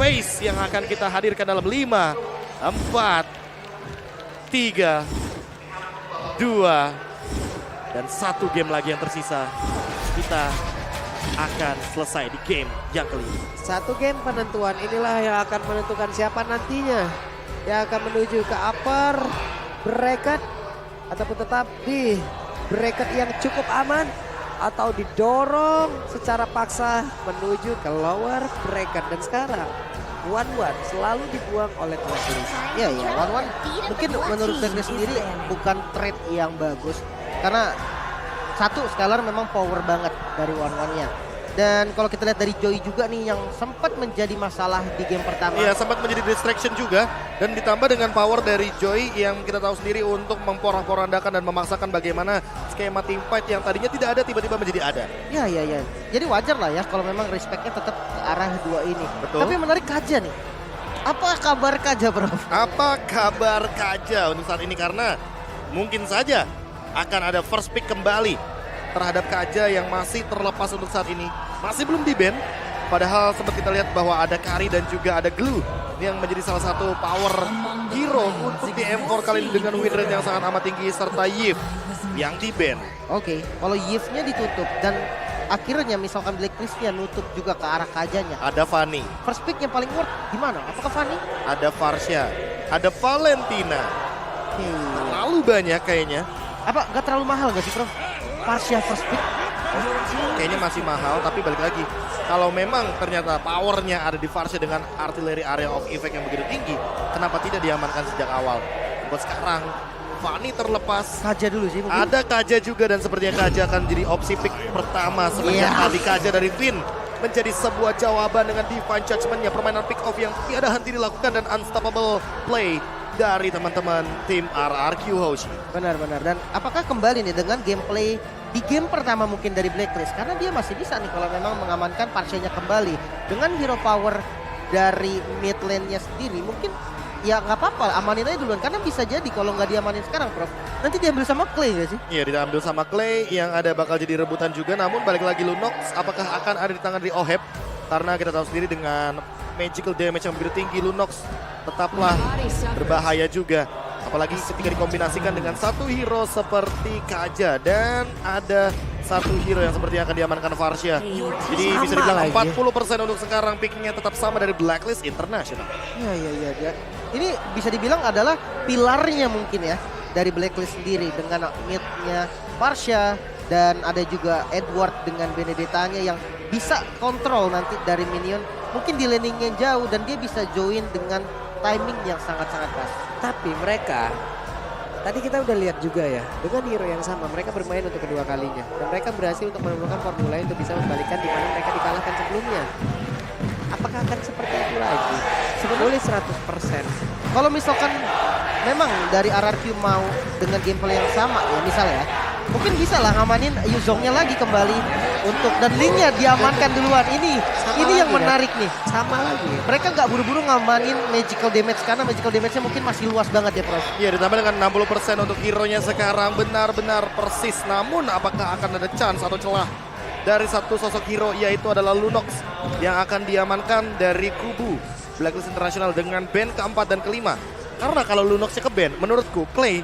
phase yang akan kita hadirkan dalam 5, 4, 3, 2, dan 1 game lagi yang tersisa. Kita akan selesai di game yang kelima. 1 game penentuan inilah yang akan menentukan siapa nantinya yang akan menuju ke upper bracket ataupun tetap di bracket yang cukup aman atau didorong secara paksa menuju ke lower bracket. Dan sekarang 1-1 selalu dibuang oleh Blacklist. Ya, 1-1 mungkin menurut Blacklist sendiri bukan trade yang bagus. Karena satu, Scalar memang power banget dari 1-1-nya. Dan kalau kita lihat dari Joy juga nih yang sempat menjadi masalah di game pertama. Iya, sempat menjadi distraction juga. Dan ditambah dengan power dari Joy yang kita tahu sendiri untuk memporak-porandakan dan memaksakan bagaimana skema team fight yang tadinya tidak ada tiba-tiba menjadi ada. Ya. Jadi wajar lah ya kalau memang respectnya tetap ke arah 2 ini. Betul. Tapi menarik Kaja nih. Apa kabar Kaja, bro? Apa kabar Kaja untuk saat ini? Karena mungkin saja akan ada first pick kembali terhadap Kaja yang masih terlepas untuk saat ini. Masih belum di-ban. Padahal sempat kita lihat bahwa ada Kari dan juga ada Glue yang menjadi salah satu power hero untuk di M4 kali ini dengan win rate yang sangat amat tinggi serta Yif yang di-ban. Oke, kalau Yves-nya ditutup dan akhirnya misalkan Blacklist-nya nutup juga ke arah Kajanya. Ada Fanny, First pick yang paling worth gimana? Apakah Fanny? ada Farsha, ada Valentina. Terlalu banyak kayaknya. Apa nggak terlalu mahal nggak sih, Prof? Parsia first pick? Kayaknya masih mahal, tapi balik lagi. Kalau memang ternyata powernya ada di Farsha dengan artileri area of effect yang begitu tinggi, kenapa tidak diamankan sejak awal? Buat sekarang, Fanny terlepas. Kaja dulu sih mungkin. Ada Kaja juga dan sepertinya Kaja akan jadi opsi pick pertama semenjak Iya. tadi Kaja dari Finn menjadi sebuah jawaban dengan Divine Judgment-nya. Permainan pick off yang tiada henti dilakukan dan unstoppable play dari teman-teman tim RRQ Hoshi. Benar-benar. Dan apakah kembali nih dengan gameplay di game pertama mungkin dari Blacklist? Karena dia masih bisa nih kalau memang mengamankan Parsianya kembali. Dengan hero power dari mid lane-nya sendiri mungkin ya nggak apa-apa, amanin aja duluan. Karena bisa jadi kalau nggak diamanin sekarang, Prof, nanti diambil sama Clay nggak sih? Iya, diambil sama Clay yang ada bakal jadi rebutan juga. Namun balik lagi Lunox apakah akan ada di tangan dari Oheb? Karena kita tahu sendiri dengan magical damage yang begitu tinggi, Lunox tetaplah berbahaya juga. Apalagi ketika dikombinasikan dengan satu hero seperti Kaja dan ada satu hero yang sepertinya akan diamankan Farsha. Jadi Sama bisa dibilang lagi. 40% untuk sekarang picknya tetap sama dari Blacklist International. Iya. Ini bisa dibilang adalah pilarnya mungkin ya dari Blacklist sendiri dengan mid-nya Farsha dan ada juga Edward dengan Benedettanya yang bisa kontrol nanti dari minion. Mungkin di laning-nya jauh dan dia bisa join dengan timing yang sangat-sangat pas. Tapi mereka, tadi kita udah lihat juga ya, dengan hero yang sama mereka bermain untuk kedua kalinya. Dan mereka berhasil untuk menemukan formula untuk bisa membalikan di mana mereka dikalahkan sebelumnya. Apakah akan seperti itu lagi? Sebetulnya 100%. Kalau misalkan memang dari RRQ mau dengan gameplay yang sama ya misalnya ya, mungkin bisa lah ngamanin Yuzongnya lagi kembali untuk dan Lingnya diamankan duluan. Ini yang lagi, menarik nih. Sama lagi. Mereka nggak buru-buru ngamanin magical damage karena magical damage-nya mungkin masih luas banget ya, Prof. Iya, ditambah dengan 60% untuk hero-nya sekarang benar-benar persis. Namun apakah akan ada chance atau celah dari satu sosok hero yaitu adalah Lunox yang akan diamankan dari kubu Blacklist International dengan ban keempat dan kelima. Karena kalau Lunox-nya ke ban, menurutku Clay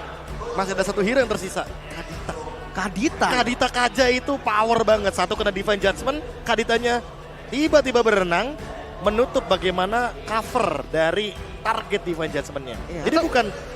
masih ada satu hero yang tersisa. Kadita Kaja itu power banget. Satu kena Divine Judgment, Kaditanya tiba-tiba berenang menutup bagaimana cover dari target Divine Judgment-nya. Iya.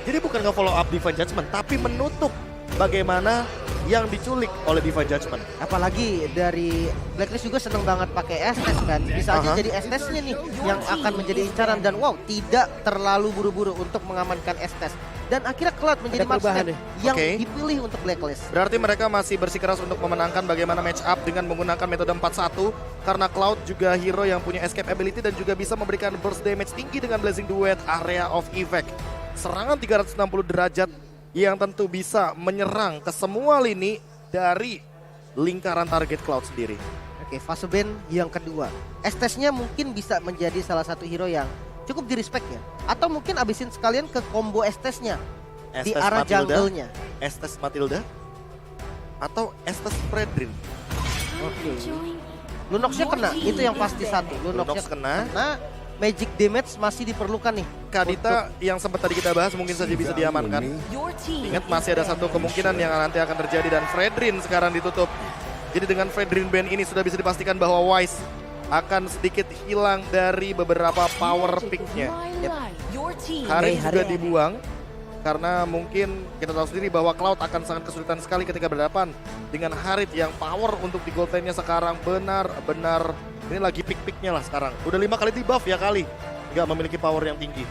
Jadi bukan nge-follow up Divine Judgment, tapi menutup bagaimana yang diculik oleh Divine Judgment. Apalagi dari Blacklist juga seneng banget pakai Estes kan. Bisa aja jadi Estesnya nih yang akan menjadi incaran dan wow, tidak terlalu buru-buru untuk mengamankan Estes. Dan akhirnya Cloud menjadi Ada perubahan match nih. yang Oke. dipilih untuk Blacklist. Berarti mereka masih bersikeras untuk memenangkan bagaimana match up dengan menggunakan metode 4-1. Karena Cloud juga hero yang punya escape ability dan juga bisa memberikan burst damage tinggi dengan Blazing Duet area of effect. Serangan 360 derajat yang tentu bisa menyerang ke semua lini dari lingkaran target Cloud sendiri. Oke, fase ban yang kedua. Estesnya mungkin bisa menjadi salah satu hero yang cukup di respect ya. Atau mungkin abisin sekalian ke combo Estesnya di Estes arah Matilda, jungle-nya. Estes Matilda atau Estes Fredrin. Oke. Lunox-nya kena, itu yang pasti satu. Lunox kena. magic damage masih diperlukan nih. Kadita yang sempat tadi kita bahas mungkin saja bisa diamankan. Ingat masih ada satu kemungkinan yang nanti akan terjadi dan Fredrin sekarang ditutup. Jadi dengan Fredrin Band ini sudah bisa dipastikan bahwa Wise akan sedikit hilang dari beberapa power pick-nya. Harim juga dibuang karena mungkin kita tahu sendiri bahwa Cloud akan sangat kesulitan sekali ketika berhadapan dengan Harit yang power untuk di gold lane-nya sekarang benar-benar ini lagi pick-picknya lah sekarang. Udah 5 kali di buff ya kali, nggak memiliki power yang tinggi.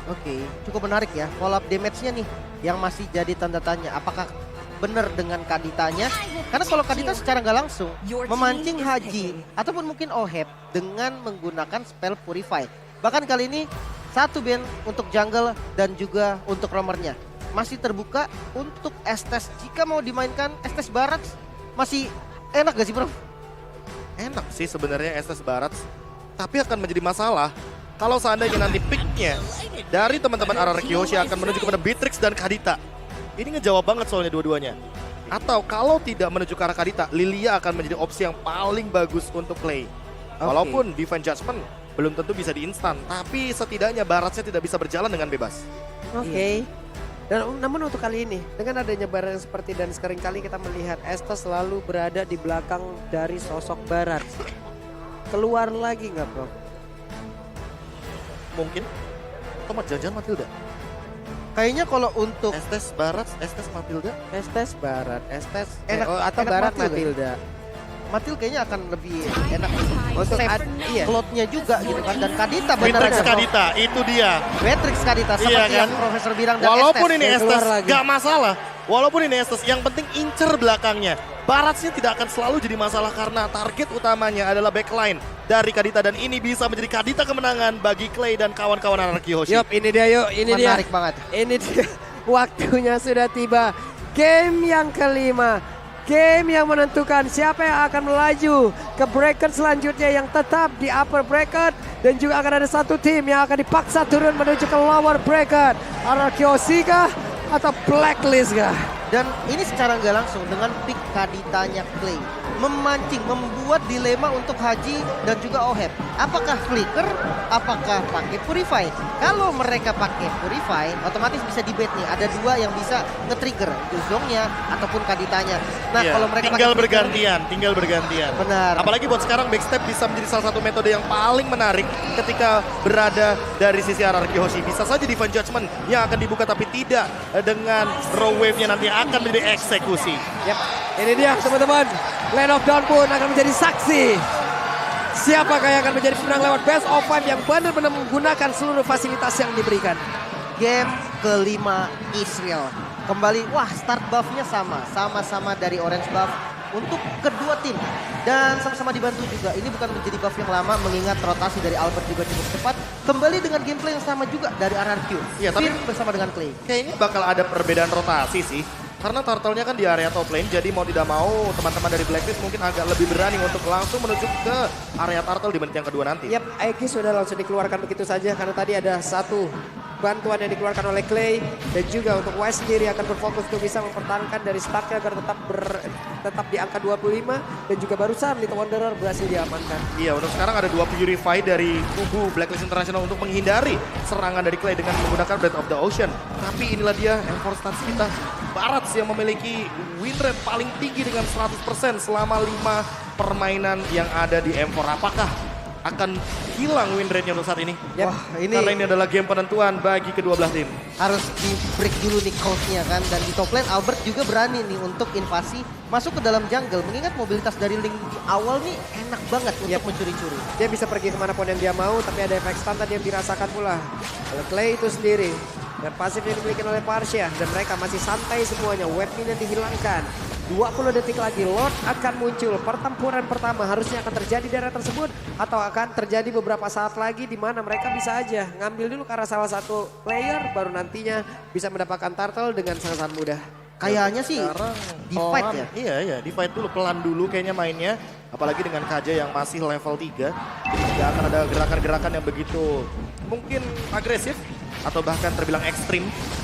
Oke, cukup menarik ya. Follow up damage-nya nih yang masih jadi tanda tanya. Apakah benar dengan Kaditanya? Karena kalau Kadita secara nggak langsung memancing Haji ataupun mungkin Oheb dengan menggunakan spell Purify. Bahkan kali ini satu band untuk jungle dan juga untuk roamernya. Masih terbuka untuk Estes. Jika mau dimainkan Estes Barat masih enak gak sih bro? Enak sih sebenarnya Estes Barat, tapi akan menjadi masalah kalau seandainya nanti picknya dari teman-teman RRQ Hoshi akan menuju kepada Beatrix dan Kadita. Ini ngejawab banget soalnya dua-duanya. Atau kalau tidak menuju ke arah Kadita, Lilia akan menjadi opsi yang paling bagus untuk play. Walaupun Divine Judgment belum tentu bisa diinstan, tapi setidaknya Baratnya tidak bisa berjalan dengan bebas. Oke. Dan namun untuk kali ini dengan adanya barang seperti dan sering kali kita melihat Estes selalu berada di belakang dari sosok Barat. Keluar lagi nggak bro? Mungkin. Atau jangan Matilda. Kayaknya kalau untuk Estes Barat, Estes Matilda. Estes Barat, Estes Enak- atau enak Barat Matilda. Matilda. Matil kayaknya akan lebih enak Untuk iya. slotnya juga gitu kan. Dan Kadita benar Beatrix aja. Kadita, itu dia. Beatrix Kadita seperti Iya kan? yang Profesor bilang dan Walaupun Estes. ini keluar Estes lagi. gak masalah. Walaupun ini Estes, yang penting incer belakangnya. Baratnya tidak akan selalu jadi masalah karena target utamanya adalah backline dari Kadita. Dan ini bisa menjadi Kadita kemenangan bagi Clay dan kawan-kawan RRQ Hoshi. Yup, ini dia yuk, ini dia. Menarik banget. Ini dia. Waktunya sudah tiba. Game yang kelima. Game yang menentukan siapa yang akan melaju ke bracket selanjutnya yang tetap di upper bracket. Dan juga akan ada satu tim yang akan dipaksa turun menuju ke lower bracket. RRQ Hoshi kah? Atau Blacklist kah? Dan ini secara nggak langsung dengan pick Kaditanya Clay memancing, membuat dilema untuk Haji dan juga Oheb. Apakah flicker? Apakah pakai Purify? Kalau mereka pakai Purify, otomatis bisa dibait nih. Ada dua yang bisa nge-trigger, Zongnya ataupun Kaditanya. Nah, Iya, kalau mereka tinggal pakai flicker, bergantian. benar. Apalagi buat sekarang backstep bisa menjadi salah satu metode yang paling menarik ketika berada dari sisi RRQ Hoshi. Bisa saja Divine Judgment yang akan dibuka tapi tidak dengan row wave-nya nanti akan menjadi eksekusi. Yap, ini dia teman-teman. Land of Dawn pun akan menjadi saksi. Siapakah yang akan menjadi pemenang lewat Best of 5 yang benar-benar menggunakan seluruh fasilitas yang diberikan. Game kelima Israel. Kembali, wah start buff-nya sama-sama dari orange buff untuk kedua tim. Dan sama-sama dibantu juga, ini bukan menjadi buff yang lama mengingat rotasi dari Albert juga cukup cepat. Kembali dengan gameplay yang sama juga dari RRQ. Iya, tapi- Fir bersama dengan Clay. Kayaknya bakal ada perbedaan rotasi sih. Karena turtle-nya kan di area top lane, jadi mau tidak mau teman-teman dari Blacklist mungkin agak lebih berani untuk langsung menuju ke area turtle di menit yang kedua nanti. Yap, Aegis sudah langsung dikeluarkan begitu saja karena tadi ada satu bantuan yang dikeluarkan oleh Clay dan juga untuk Wise sendiri akan berfokus untuk bisa mempertahankan dari startnya agar tetap di angka 25 dan juga barusan Little Wanderer berhasil diamankan. Iya, untuk sekarang ada dua Purify dari kubu Blacklist International untuk menghindari serangan dari Clay dengan menggunakan Breath of the Ocean. Tapi inilah dia M4 Stars kita, Barat yang memiliki win rate paling tinggi dengan 100% selama 5 permainan yang ada di M4. Apakah akan hilang win rate-nya untuk saat ini? Yap. Wah, ini Karena ini adalah game penentuan bagi kedua belah tim. harus di break dulu nih coach-nya kan. Dan di top lane Albert juga berani nih untuk invasi masuk ke dalam jungle. Mengingat mobilitas dari Link di awal nih enak banget untuk mencuri-curi. Dia bisa pergi kemanapun yang dia mau tapi ada efek stun tadi yang dirasakan pula oleh Clay itu sendiri. Dan pasif yang dimiliki oleh Parsia dan mereka masih santai semuanya. Web minion dihilangkan. 20 detik lagi Lord akan muncul. Pertempuran pertama harusnya akan terjadi di area tersebut atau akan terjadi beberapa saat lagi di mana mereka bisa aja ngambil dulu ke arah salah satu player baru nantinya bisa mendapatkan turtle dengan sangat mudah. Kayaknya sih Sekarang di fight pelan. ya. Iya, di fight dulu, pelan dulu kayaknya mainnya. Apalagi dengan KJ yang masih level 3. Jadi tidak akan ada gerakan-gerakan yang begitu mungkin agresif atau bahkan terbilang ekstrim.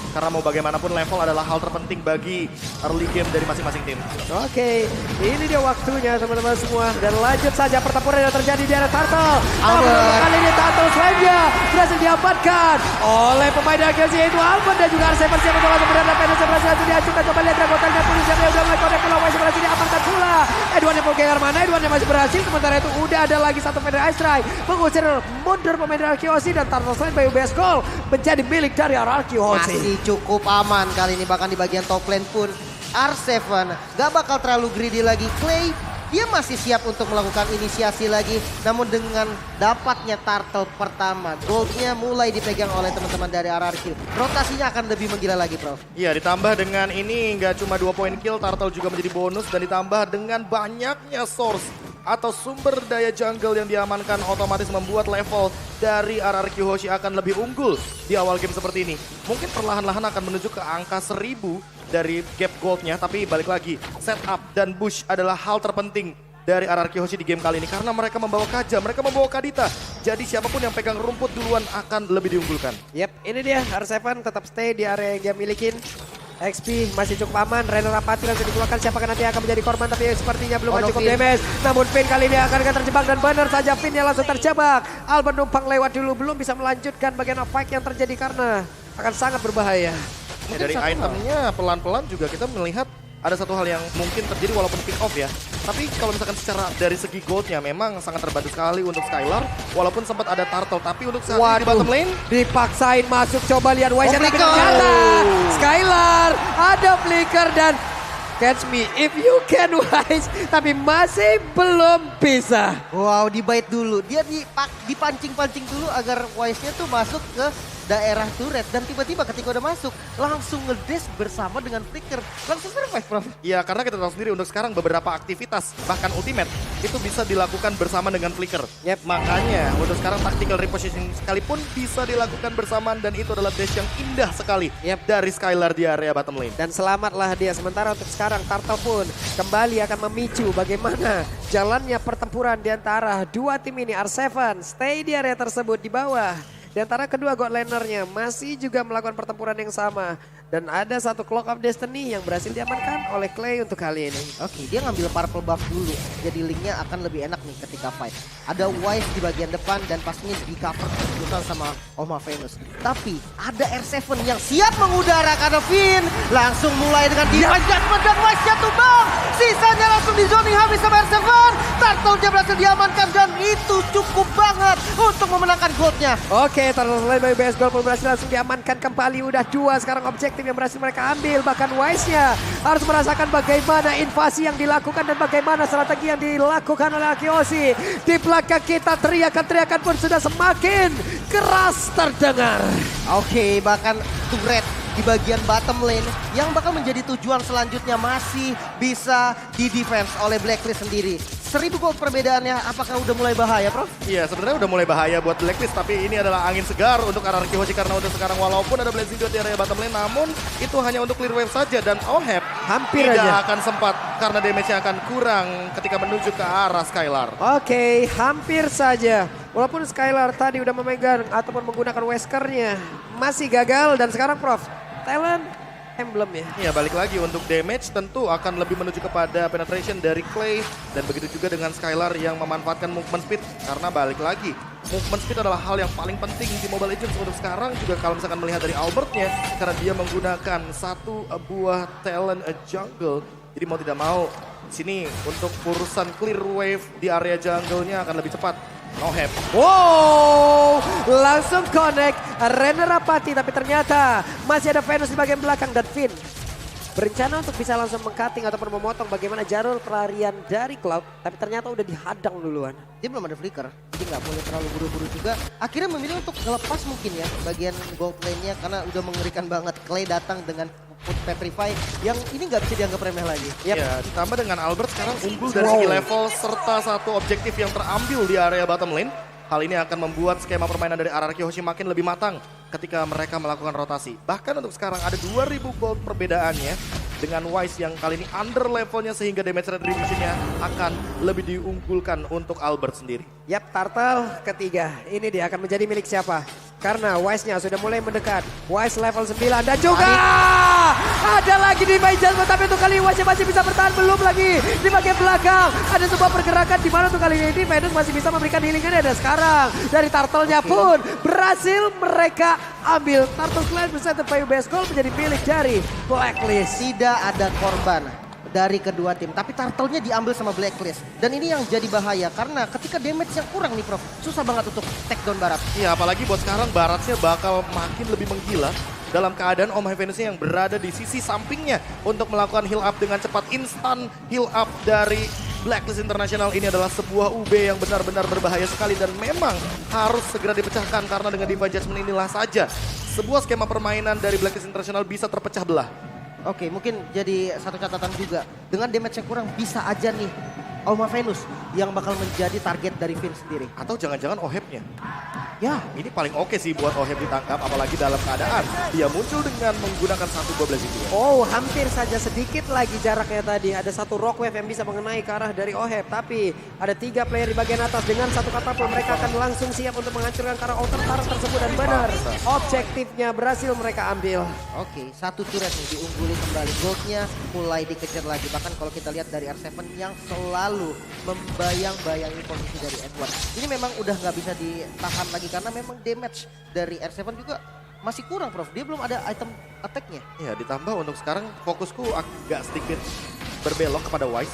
Karena mau bagaimanapun level adalah hal terpenting bagi early game dari masing-masing tim. Oke, ini dia waktunya teman-teman semua. Dan lanjut saja pertempuran yang terjadi di area Turtle. Albert. Kali ini Turtle Slam-nya berhasil diamankan oleh pemain Arkeosi yaitu Albert dan juga Arseven siap untuk langsung berada. Penuh berhasil diajukan. Coba lihat Dragotan dan Pulus yang udah mulai connect pula. Wise berhasil diamankan pula. Edward yang mau mana? Edward yang masih berhasil. Sementara itu udah ada lagi satu Feder Ice Strike. Mengusir mundur pemain Arkeosi dan Turtle Slam by UBS Gold menjadi milik dari Arkeosi. Masih cukup aman kali ini, bahkan di bagian top lane pun R7 gak bakal terlalu greedy lagi. Clay dia masih siap untuk melakukan inisiasi lagi, namun dengan dapatnya turtle pertama, goldnya mulai dipegang oleh teman-teman dari RRQ. Rotasinya akan lebih menggila lagi, Prof. Iya, ditambah dengan ini nggak cuma 2 poin kill, Turtle juga menjadi bonus dan ditambah dengan banyaknya source atau sumber daya jungle yang diamankan otomatis membuat level dari RRQ Hoshi akan lebih unggul di awal game seperti ini. Mungkin perlahan-lahan akan menuju ke angka 1000 dari gap goldnya, tapi balik lagi setup dan push adalah hal terpenting dari RRQ Hoshi di game kali ini karena mereka membawa Kaja, mereka membawa Kadita. Jadi siapapun yang pegang rumput duluan akan lebih diunggulkan. Yep, ini dia R7 tetap stay di area yang dia milikin. XP masih cukup aman, Renner Apati langsung dikeluarkan, siapakah nanti akan menjadi korban tapi sepertinya belum cukup damage. Namun Finn kali ini akan terjebak dan benar saja Finn yang langsung terjebak. Albert numpang lewat dulu, belum bisa melanjutkan bagian fight yang terjadi karena akan sangat berbahaya. Ya, dari itemnya pelan-pelan juga kita melihat ada satu hal yang mungkin terjadi walaupun pick off ya. Tapi kalau misalkan secara dari segi goldnya memang sangat terbantu sekali untuk Skylar. Walaupun sempat ada Turtle, tapi untuk saat ini di bottom lane dipaksain masuk, coba lihat Wise tapi flicker. ternyata Skylar ada flicker dan catch me if you can Wise, tapi masih belum bisa. Wow, dibait dulu. Dia dipancing-pancing dulu agar Wise-nya tuh masuk ke daerah turret. Dan tiba-tiba ketika udah masuk, langsung ngedash bersama dengan flicker. Langsung survive, Prof. ya karena kita tahu sendiri untuk sekarang beberapa aktivitas bahkan ultimate itu bisa dilakukan bersama dengan flicker. Yep. Makanya untuk sekarang tactical repositioning sekalipun bisa dilakukan bersamaan dan itu adalah dash yang indah sekali dari Skylar di area bottom lane. Dan selamatlah dia. Sementara untuk sekarang Turtle pun kembali akan memicu bagaimana jalannya pertempuran di antara dua tim ini. R7 stay di area tersebut di bawah. Di antara kedua god lanernya masih juga melakukan pertempuran yang sama. Dan ada satu Clock of Destiny yang berhasil diamankan oleh Clay untuk kali ini. Oke, dia ngambil purple buff dulu. Jadi linknya akan lebih enak nih ketika fight. Ada Wise di bagian depan dan pastinya di cover keputusan sama Oma Venus. Tapi ada R7 yang siap mengudara karena Finn langsung mulai dengan diajak pedang Wise-nya tumbang. Sisanya langsung di zoning habis sama R7. Turtle-nya berhasil diamankan dan itu cukup banget untuk memenangkan goldnya. Oke, Turtle Slam by BS Gold pun berhasil langsung diamankan kembali. Udah 2 sekarang objektif yang berhasil mereka ambil. Bahkan Wise-nya harus merasakan bagaimana invasi yang dilakukan dan bagaimana strategi yang dilakukan oleh Arkeosi. Di belakang kita teriakan-teriakan pun sudah semakin keras terdengar. Oke, bahkan turret di bagian bottom lane yang bakal menjadi tujuan selanjutnya masih bisa di-defense oleh Blacklist sendiri. 1000 gold perbedaannya, apakah udah mulai bahaya, Prof? Iya, sebenarnya udah mulai bahaya buat Blacklist, tapi ini adalah angin segar untuk RRQ Hoshi karena untuk sekarang walaupun ada Blazing Dot di area bottom lane, namun itu hanya untuk clear wave saja dan Oheb Hampir tidak aja. akan sempat karena damage-nya akan kurang ketika menuju ke arah Skylar. Oke, hampir saja. Walaupun Skylar tadi udah memegang ataupun menggunakan Weskernya, masih gagal dan sekarang Prof, talent emblem ya. Iya, balik lagi untuk damage tentu akan lebih menuju kepada penetration dari Clay dan begitu juga dengan Skylar yang memanfaatkan movement speed karena balik lagi movement speed adalah hal yang paling penting di Mobile Legends untuk sekarang juga kalau misalkan melihat dari Albertnya karena dia menggunakan satu buah talent jungle. Jadi mau tidak mau sini untuk urusan clear wave di area jungle-nya akan lebih cepat. Oheb. Wow, langsung connect Renner Apati tapi ternyata masih ada Venus di bagian belakang dan Finn berencana untuk bisa langsung mengcutting ataupun memotong bagaimana jalur pelarian dari Cloud tapi ternyata udah dihadang duluan. Dia belum ada flicker, jadi nggak boleh terlalu buru-buru juga. Akhirnya memilih untuk ngelepas mungkin ya bagian gold lane-nya karena udah mengerikan banget. Clay datang dengan put Petrify yang ini nggak bisa dianggap remeh lagi. Ya, ditambah dengan Albert sekarang unggul dari segi level serta satu objektif yang terambil di area bottom lane. Hal ini akan membuat skema permainan dari RRQ Hoshi makin lebih matang ketika mereka melakukan rotasi. Bahkan untuk sekarang ada 2000 gold perbedaannya dengan Wise yang kali ini under levelnya sehingga damage retribution-nya akan lebih diunggulkan untuk Albert sendiri. Yap, turtle ketiga. Ini dia akan menjadi milik siapa? Karena Wise-nya sudah mulai mendekat. Wise level 9 dan juga ada lagi di Judgment, tapi untuk kali ini Wise masih bisa bertahan. Belum lagi di bagian belakang. Ada sebuah pergerakan di mana untuk kali ini Venus masih bisa memberikan healing-nya. Dan sekarang dari turtle-nya pun berhasil mereka ambil. Turtle Clan bersama PUBS Gold menjadi milik dari Blacklist. Tidak ada korban dari kedua tim, tapi turtle-nya diambil sama Blacklist. Dan ini yang jadi bahaya karena ketika damage yang kurang nih Prof, susah banget untuk take down Barat. Iya, apalagi buat sekarang Baratnya bakal makin lebih menggila dalam keadaan Om Venusnya yang berada di sisi sampingnya untuk melakukan heal up dengan cepat. Instant heal up dari Blacklist International ini adalah sebuah UB yang benar-benar berbahaya sekali dan memang harus segera dipecahkan karena dengan Divine Judgment inilah saja sebuah skema permainan dari Blacklist International bisa terpecah belah. Oke, mungkin jadi satu catatan juga. Dengan damage yang kurang bisa aja nih Oma Venus yang bakal menjadi target dari Finn sendiri. Atau jangan-jangan Ohebnya. Ya, Ini paling oke sih buat Oheb ditangkap, apalagi dalam keadaan dia muncul dengan menggunakan satu 12 itu. Oh, hampir saja sedikit lagi jaraknya tadi. Ada satu rock wave yang bisa mengenai ke arah dari Oheb. Tapi ada 3 player di bagian atas. Dengan satu katapult mereka akan langsung siap untuk menghancurkan ke arah outer turret tersebut. Dan benar, objektifnya berhasil mereka ambil. oke, satu turret nih diungguli kembali. Goldnya mulai dikejar lagi. Bahkan kalau kita lihat dari R7 yang selalu membayang-bayangi posisi dari Edward. Ini memang udah nggak bisa ditahan lagi karena memang damage dari R7 juga masih kurang Prof. Dia belum ada item attack-nya. Ya, ditambah untuk sekarang fokusku agak sedikit berbelok kepada Wise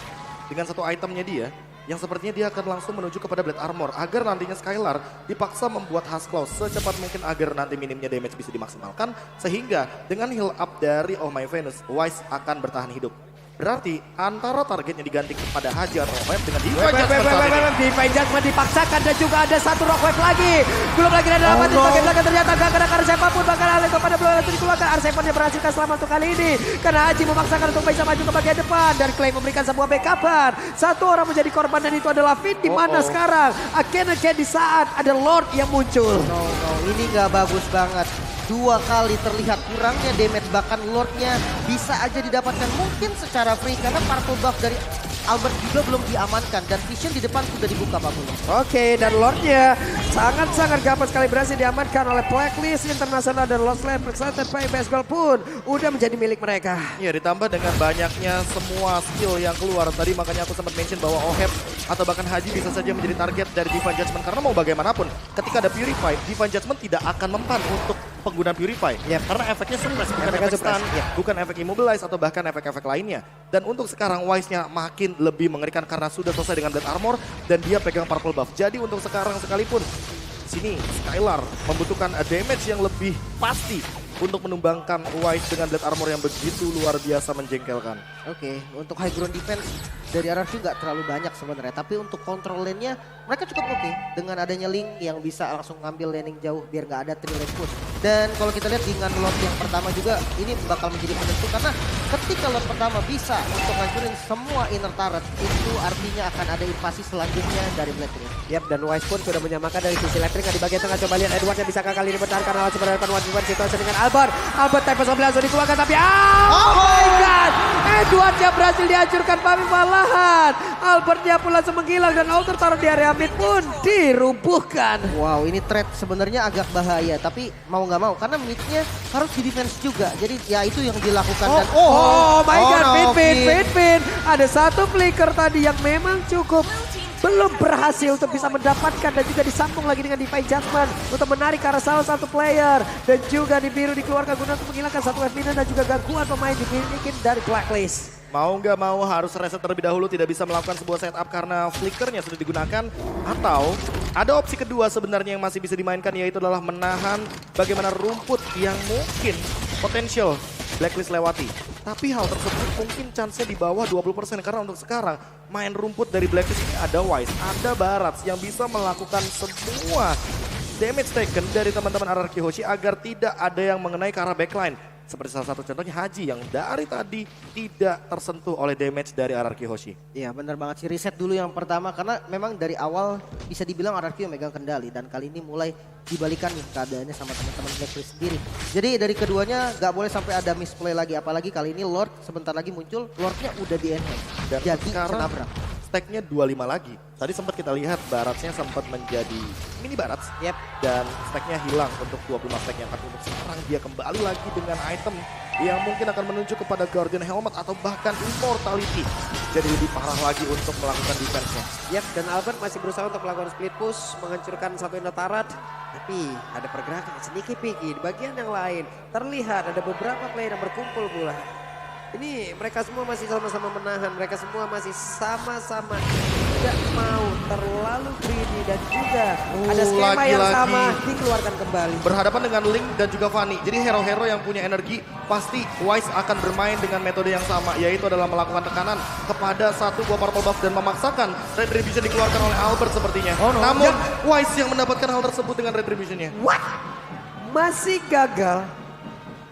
dengan satu itemnya dia yang sepertinya dia akan langsung menuju kepada Blade Armor agar nantinya Skylar dipaksa membuat Husk secepat mungkin agar nanti minimnya damage bisa dimaksimalkan sehingga dengan heal up dari Oh My Venus, Wise akan bertahan hidup. Berarti antara targetnya diganti kepada Haji atau Oheb dengan Divine Judgment saat ini. Divine Judgment dipaksakan dan juga ada satu rock wave lagi. Belum lagi ada dapat di bagian belakang ternyata gak kena karena siapapun bahkan Alex kepada belum langsung dikeluarkan. R7-nya berhasilkan selamat untuk kali ini. Karena Haji memaksakan untuk bisa maju ke bagian depan dan Clay memberikan sebuah backupan. Satu orang menjadi korban dan itu adalah Finn di mana sekarang akhirnya di saat ada Lord yang muncul. No, ini nggak bagus banget. 2 kali terlihat kurangnya damage, bahkan Lordnya bisa aja didapatkan mungkin secara free karena purple buff dari Albert juga belum diamankan dan vision di depan sudah dibuka Pak Mulyo. Oke, dan Lordnya sangat-sangat gampang sekali berhasil diamankan oleh Blacklist International dan Lost Land Presented PUBS Gold pun udah menjadi milik mereka. Ya, ditambah dengan banyaknya semua skill yang keluar tadi, makanya aku sempat mention bahwa Oheb atau bahkan Haji bisa saja menjadi target dari Divine Judgment karena mau bagaimanapun ketika ada Purify, Divine Judgment tidak akan mempan untuk penggunaan Purify. Karena efeknya suppress, bukan Efeknya efek stun, suppress, bukan efek immobilize atau bahkan efek-efek lainnya. Dan untuk sekarang Wise-nya makin lebih mengerikan karena sudah selesai dengan Blade Armor dan dia pegang purple buff. Jadi untuk sekarang sekalipun sini Skylar membutuhkan damage yang lebih pasti untuk menumbangkan Wise dengan Blade Armor yang begitu luar biasa menjengkelkan. Oke, untuk high ground defense dari RRQ nggak terlalu banyak sebenarnya, tapi untuk control lane-nya mereka cukup oke dengan adanya Link yang bisa langsung ngambil laning jauh biar nggak ada 3 lane push. Dan kalau kita lihat dengan Lord yang pertama juga ini bakal menjadi penentu karena ketika Lord pertama bisa untuk ngancurin semua inner turret itu artinya akan ada invasi selanjutnya dari Blacklist. Yap, dan Wise pun sudah menyamakan dari sisi elektrik di bagian tengah. Coba lihat Edward yang bisa kali ini bertahan karena langsung berhadapan one situasi dengan Albert. Albert type 11 langsung dikeluarkan tapi oh my god, Edward yang berhasil dihancurkan tapi malahan Albertnya pun langsung menghilang dan outer turret di area mid pun dirubuhkan. Wow, ini trade sebenarnya agak bahaya tapi mau nggak mau karena midnya harus di defense juga. Jadi ya itu yang dilakukan dan Oh my god, no, Finn. Ada satu flicker tadi yang memang cukup belum berhasil untuk bisa mendapatkan dan juga disambung lagi dengan Divine Judgment untuk menarik ke arah salah satu player dan juga di biru dikeluarkan guna untuk menghilangkan satu F-Minion dan juga gangguan pemain dimiliki dari Blacklist. Mau nggak mau harus reset terlebih dahulu, tidak bisa melakukan sebuah setup karena flickernya sudah digunakan. Atau ada opsi kedua sebenarnya yang masih bisa dimainkan yaitu adalah menahan bagaimana rumput yang mungkin potensial Blacklist lewati. Tapi hal tersebut mungkin chance-nya di bawah 20% karena untuk sekarang main rumput dari Blacklist ini ada Wise, ada Barats yang bisa melakukan semua damage taken dari teman-teman RRQ Hoshi agar tidak ada yang mengenai ke arah backline. Seperti salah satu contohnya Haji yang dari tadi tidak tersentuh oleh damage dari RRQ Hoshi. Iya benar banget sih, reset dulu yang pertama karena memang dari awal bisa dibilang RRQ yang megang kendali dan kali ini mulai dibalikan nih keadaannya sama teman-teman Blacklist sendiri. Jadi dari keduanya gak boleh sampai ada misplay lagi, apalagi kali ini Lord sebentar lagi muncul, Lordnya udah di enhance. Dan Jadi sekarang senabrak. stacknya 25 lagi. Tadi sempat kita lihat Baratsnya sempat menjadi mini Barats. Yep. Dan stacknya hilang untuk 25 stack yang akan untuk sekarang dia kembali lagi dengan item yang mungkin akan menuju kepada Guardian Helmet atau bahkan Immortality. Jadi lebih parah lagi untuk melakukan defense-nya. Yap, dan Albert masih berusaha untuk melakukan split push, menghancurkan satu Indotarat. Tapi ada pergerakan sneaky peeky di bagian yang lain. Terlihat ada beberapa player yang berkumpul pula. Ini mereka semua masih sama-sama menahan, mereka semua masih sama-sama tidak mau terlalu greedy dan juga ada skema yang lagi-lagi sama dikeluarkan kembali. Berhadapan dengan Link dan juga Fanny. Jadi hero-hero yang punya energi pasti Wise akan bermain dengan metode yang sama, yaitu adalah melakukan tekanan kepada satu buah purple buff dan memaksakan Retribution dikeluarkan oleh Albert sepertinya. Namun Wise yang mendapatkan hal tersebut dengan Retribution-nya. What? Masih gagal.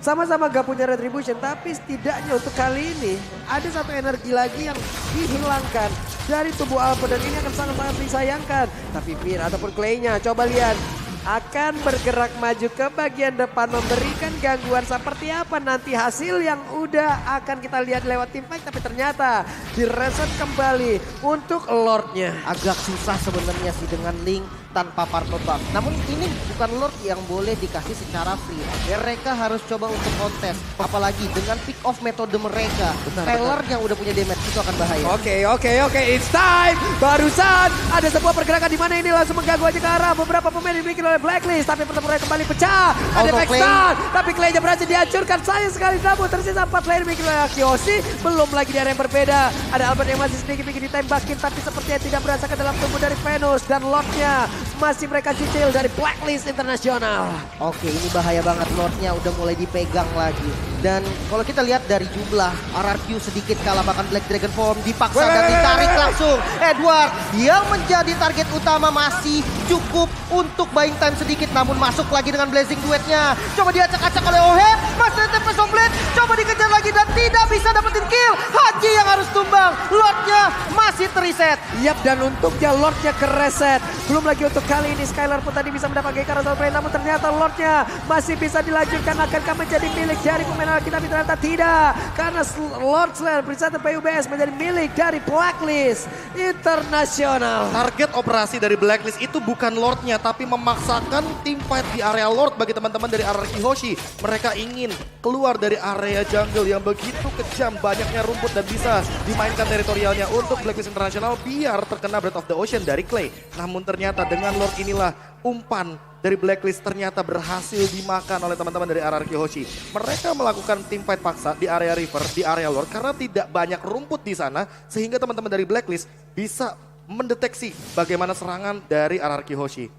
Sama-sama gak punya retribution, tapi setidaknya untuk kali ini ada satu energi lagi yang dihilangkan dari tubuh Albert dan ini akan sangat-sangat disayangkan. Tapi Fir ataupun Clay-nya coba lihat akan bergerak maju ke bagian depan memberikan gangguan seperti apa nanti hasil yang udah akan kita lihat lewat tim fight, tapi ternyata direset kembali untuk Lordnya. Agak susah sebenarnya sih dengan Link tanpa purple buff. Namun ini bukan Lord yang boleh dikasih secara free. Mereka harus coba untuk kontes. Apalagi dengan pick off metode mereka. Taylor yang udah punya damage itu akan bahaya. Oke, it's time. Barusan ada sebuah pergerakan di mana ini langsung mengganggu aja ke arah beberapa pemain dimiliki oleh Blacklist. Tapi pertempuran kembali pecah. Ada Backstun. Tapi Clay-nya berhasil dihancurkan. Sayang sekali namun tersisa 4 player dimiliki oleh Kyoshi. Belum lagi di area yang berbeda. Ada Albert yang masih sedikit ditembakin. Tapi sepertinya tidak berasa ke dalam tubuh dari Venus. Dan Lordnya masih mereka cicil dari Blacklist Internasional. Oke, ini bahaya banget. Lordnya udah mulai dipegang lagi. Dan kalau kita lihat dari jumlah RRQ sedikit kalah, bahkan Black Dragon Form dipaksa dan ditarik langsung. Edward yang menjadi target utama masih cukup untuk buying time sedikit, namun masuk lagi dengan Blazing Duetnya. Coba diacak-acak oleh Oheb, masih Tempest of Blade, coba dikejar lagi dan tidak bisa dapetin kill. Haji yang harus tumbang, Lordnya masih terreset. Yap, dan untuknya Lordnya kereset. Belum lagi untuk kali ini Skylar pun tadi bisa mendapatkan Carousel Play, namun ternyata Lordnya masih bisa dilanjutkan. Akankah menjadi milik dari pemain kita, tapi ternyata tidak. Karena Lord Slayer bersatu PUBS menjadi milik dari Blacklist Internasional. Target operasi dari Blacklist itu bukan Lordnya, tapi memaksakan tim fight di area Lord bagi teman-teman dari RRQ Hoshi. Mereka ingin keluar dari area jungle yang begitu kejam, banyaknya rumput dan bisa dimainkan teritorialnya untuk Blacklist Internasional biar terkena Breath of the Ocean dari Clay. Namun ternyata dengan Lord inilah umpan dari Blacklist ternyata berhasil dimakan oleh teman-teman dari RRQ Hoshi. Mereka melakukan tim fight paksa di area River, di area Lord karena tidak banyak rumput di sana sehingga teman-teman dari Blacklist bisa mendeteksi bagaimana serangan dari RRQ Hoshi.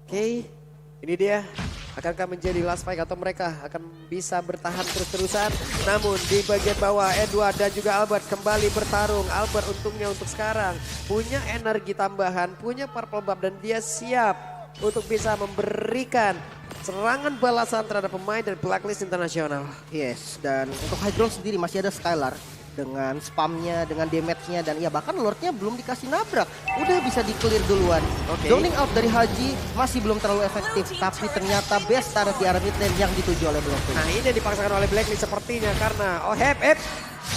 Oke, ini dia. Akankah menjadi last fight atau mereka akan bisa bertahan terus-terusan? Namun di bagian bawah Edward dan juga Albert kembali bertarung. Albert untungnya untuk sekarang punya energi tambahan, punya purple buff dan dia siap untuk bisa memberikan serangan balasan terhadap pemain dari Blacklist Internasional. Yes, dan untuk high ground sendiri masih ada Skylar dengan spamnya, dengan damage-nya, dan ya bahkan Lordnya belum dikasih nabrak. Udah bisa di-clear duluan. Zoning out dari Haji masih belum terlalu efektif, tapi ternyata best turret di area mid lane yang dituju oleh Blacklist. Nah ini yang dipaksakan oleh Blacklist sepertinya karena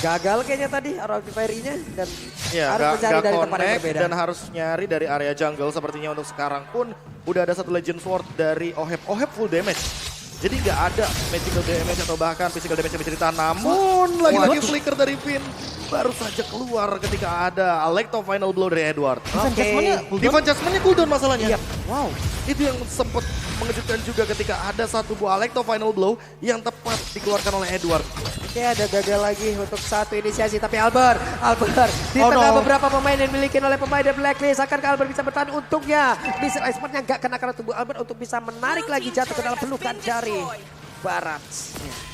gagal kayaknya tadi RRQ Fairy-nya dan harus mencari dari tempat yang berbeda. Dan harus nyari dari area jungle sepertinya untuk sekarang pun udah ada satu Legend Sword dari Oheb. Oheb full damage. Jadi nggak ada magical damage atau bahkan physical damage yang mencerita. Namun lagi-lagi flicker dari Finn baru saja keluar ketika ada Alecto final blow dari Edward. Divine Jasmine-nya cooldown masalahnya. Yep. Wow, itu yang sempat mengejutkan juga ketika ada satu buah Alecto final blow yang tepat dikeluarkan oleh Edward. Oke, ada gagal lagi untuk satu inisiasi, tapi Albert di tengah beberapa pemain yang dimiliki oleh pemain dari Blacklist, akankah Albert bisa bertahan? Untungnya missile expertnya gak kena karena tubuh Albert untuk bisa menarik lagi jatuh ke dalam pelukan dari Barat.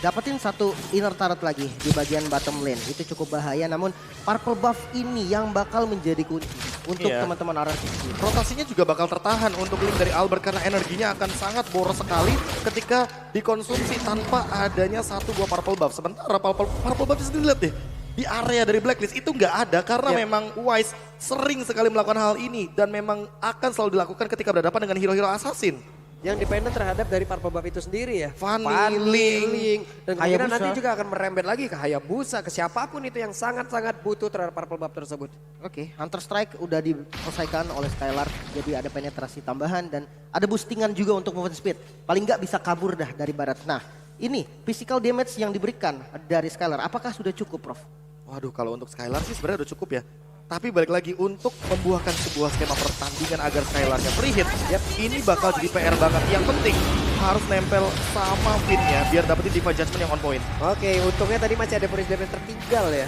Dapetin satu inner turret lagi di bagian bottom lane, itu cukup bahaya, namun purple buff ini yang bakal menjadi kunci. untuk Iya. teman-teman RRQ. Rotasinya juga bakal tertahan untuk link dari Albert karena energinya akan sangat boros sekali ketika dikonsumsi tanpa adanya satu buah purple buff. Sementara purple buff sendiri lihat deh, di area dari Blacklist itu nggak ada karena memang Wise sering sekali melakukan hal ini dan memang akan selalu dilakukan ketika berhadapan dengan hero-hero assassin. Yang dependen terhadap dari purple buff itu sendiri ya. Fanny, Ling. Dan kemungkinan Hayabusa. nanti juga akan merembet lagi ke Hayabusa, ke siapapun itu yang sangat-sangat butuh terhadap purple buff tersebut. Oke, Hunter Strike udah diselesaikan oleh Skylar, jadi ada penetrasi tambahan dan ada boostingan juga untuk movement speed. Paling nggak bisa kabur dah dari barat. Nah, ini physical damage yang diberikan dari Skylar, apakah sudah cukup, Prof? Waduh, kalau untuk Skylar sih sebenarnya udah cukup ya. Tapi balik lagi untuk membuahkan sebuah skema pertandingan agar Skylarnya free hit, ini bakal jadi PR banget. Yang penting harus nempel sama Finn-nya biar dapetin Diva Judgment yang on point. Oke, untungnya tadi masih ada Boris Damage tertinggal ya.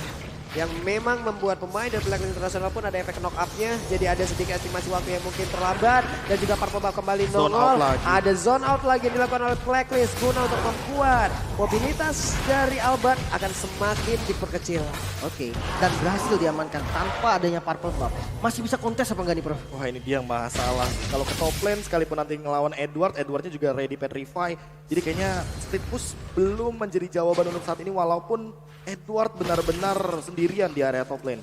Yang memang membuat pemain dari Blacklist International pun ada efek knock up-nya. Jadi ada sedikit estimasi waktu yang mungkin terlambat. Dan juga Purple Buff kembali Zone nongol. out lagi. Ada zone out lagi yang dilakukan oleh Blacklist guna untuk membuat mobilitas dari Albert akan semakin diperkecil. Oke, dan berhasil diamankan tanpa adanya purple buff. Masih bisa kontes apa enggak nih, Prof? Wah, ini dia yang masalah. Kalau ke top lane sekalipun nanti ngelawan Edwardnya juga ready petrify. Jadi kayaknya split push belum menjadi jawaban untuk saat ini walaupun Edward benar-benar sendirian di area top lane.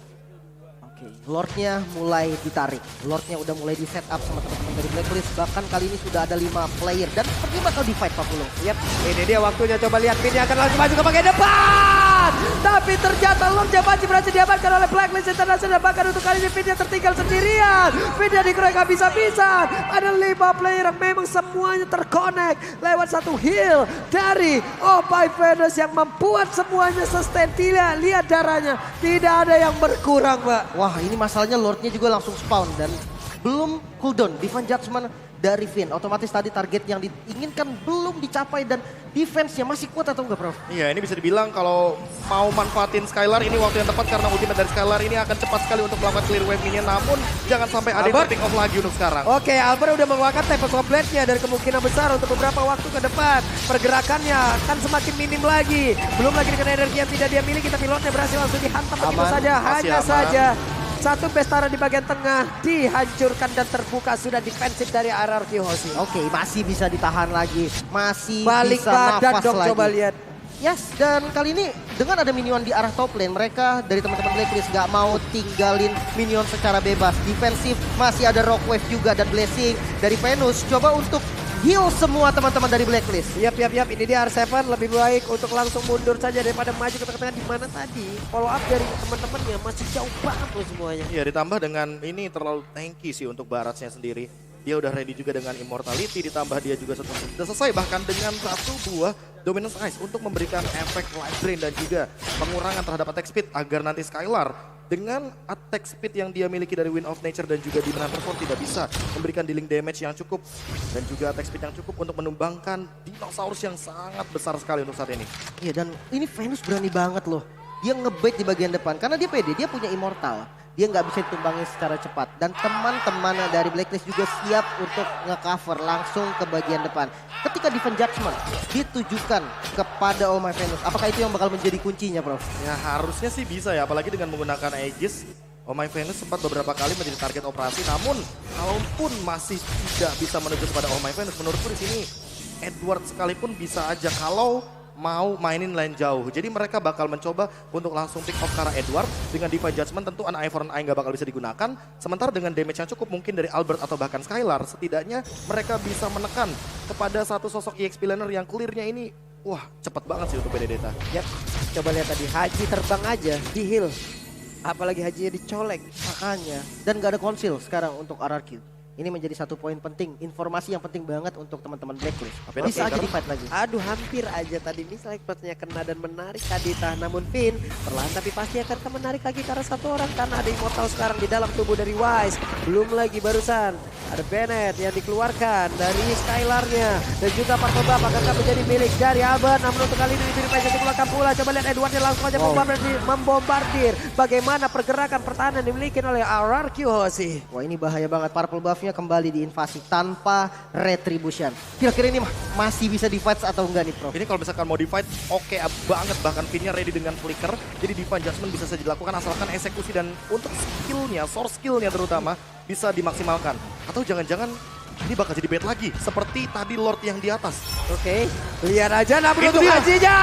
Oke, Lordnya mulai ditarik. Lordnya udah mulai di set up sama teman-teman dari Blacklist. Bahkan kali ini sudah ada 5 player dan sepertinya bakal di fight Pak Pulung. Yap, ini dia waktunya. Coba lihat Pinnya akan langsung maju ke bagian depan. Tapi ternyata Lordnya masih berhasil diamankan oleh Blacklist International. Bahkan untuk kali ini Pinnya tertinggal sendirian. Pinnya dikeroyok habis-habisan. Ada 5 player yang memang semuanya terkonek lewat satu heal dari Opie Venus yang membuat semuanya sustain. Tidak lihat darahnya. Tidak ada yang berkurang, Mbak. Wah, ini masalahnya Lordnya juga langsung spawn dan belum cooldown. Divine Judgment dari Finn. Otomatis tadi target yang diinginkan belum dicapai dan defense-nya masih kuat atau enggak, Prof? Iya, ini bisa dibilang kalau mau manfaatin Skylar ini waktu yang tepat karena ultimate dari Skylar ini akan cepat sekali untuk melakukan clear wave minion. Namun jangan sampai ada yang Albert. pick off lagi untuk sekarang. Oke, Albert udah mengeluarkan Tempest of Blade-nya dan kemungkinan besar untuk beberapa waktu ke depan pergerakannya akan semakin minim lagi. Belum lagi dengan energi yang tidak dia miliki, tapi Lordnya berhasil langsung dihantam begitu Aman, saja. masih Hanya aman. saja satu Bestara di bagian tengah dihancurkan dan terbuka sudah defensif dari RRQ Hoshi. Oke, masih bisa ditahan lagi. Masih Balik bisa badan nafas dong, lagi. coba lihat. Yes, dan kali ini dengan ada minion di arah top lane, mereka dari teman-teman Blacklist nggak mau tinggalin minion secara bebas. Defensif, masih ada Rock Wave juga dan Blessing dari Venus. Coba untuk heal semua teman-teman dari Blacklist. Yap. Ini dia R7 lebih baik untuk langsung mundur saja daripada maju ke tengah-tengah di mana tadi. Follow up dari teman-temannya masih jauh banget loh semuanya. Iya, ditambah dengan ini terlalu tanky sih untuk Baratsnya sendiri. Dia udah ready juga dengan Immortality, ditambah dia juga sudah selesai bahkan dengan satu buah Dominance Ice untuk memberikan efek life drain dan juga pengurangan terhadap attack speed agar nanti Skylar dengan attack speed yang dia miliki dari Wind of Nature dan juga Demon Hunter Sword tidak bisa memberikan dealing damage yang cukup dan juga attack speed yang cukup untuk menumbangkan dinosaurus yang sangat besar sekali untuk saat ini. Iya, dan ini Venus berani banget loh. Dia ngebait di bagian depan karena dia pede, dia punya immortal. Dia nggak bisa ditumbangin secara cepat. Dan teman-teman dari Blacklist juga siap untuk nge-cover langsung ke bagian depan. Ketika Divine Judgment ditujukan kepada Oh My Venus, apakah itu yang bakal menjadi kuncinya, Prof? Ya harusnya sih bisa ya, apalagi dengan menggunakan Aegis. Oh My Venus sempat beberapa kali menjadi target operasi, namun kalaupun masih tidak bisa menuju kepada Oh My Venus, menurutku di sini Edward sekalipun bisa aja kalau mau mainin lane jauh. Jadi mereka bakal mencoba untuk langsung pick off ke arah Edward. Dengan Divine Judgment tentu an eye for an eye nggak bakal bisa digunakan. Sementara dengan damage yang cukup mungkin dari Albert atau bahkan Skylar, setidaknya mereka bisa menekan kepada satu sosok EXP laner yang clearnya ini, wah cepet banget sih untuk Benedetta. Yap, coba lihat tadi Haji terbang aja di heal. Apalagi Hajinya dicolek. Makanya. Dan nggak ada konsil sekarang untuk RRQ. Ini menjadi satu poin penting, informasi yang penting banget untuk teman-teman Blacklist. Tapi Bisa aja Faker- di fight lagi. Aduh, hampir aja tadi misalnya sepertinya kena dan menarik Kadita. Namun Finn perlahan tapi pasti akan menarik lagi karena satu orang karena ada Immortal sekarang di dalam tubuh dari Wise. Belum lagi barusan ada Bennett yang dikeluarkan dari Skylarnya dan juga Purple Buff akan menjadi milik dari Albert. Namun untuk kali ini diberi pengen dikeluarkan pula. Coba lihat Edwardnya langsung aja membombardir. Bagaimana pergerakan pertahanan dimiliki oleh RRQ Hoshi. Wah, ini bahaya banget. Purple buff-nya musuhnya kembali diinvasi tanpa retribution. Kira-kira ini masih bisa di-fight atau enggak nih Prof? Ini kalau misalkan mau di-fight, oke banget. Bahkan Finnya ready dengan flicker. Jadi Divine Judgment bisa saja dilakukan asalkan eksekusi dan untuk skillnya, source skillnya terutama, bisa dimaksimalkan. Atau jangan-jangan ini bakal jadi bait lagi. Seperti tadi Lord yang di atas. Oke, lihat aja namun Itu untuk dia. hajinya.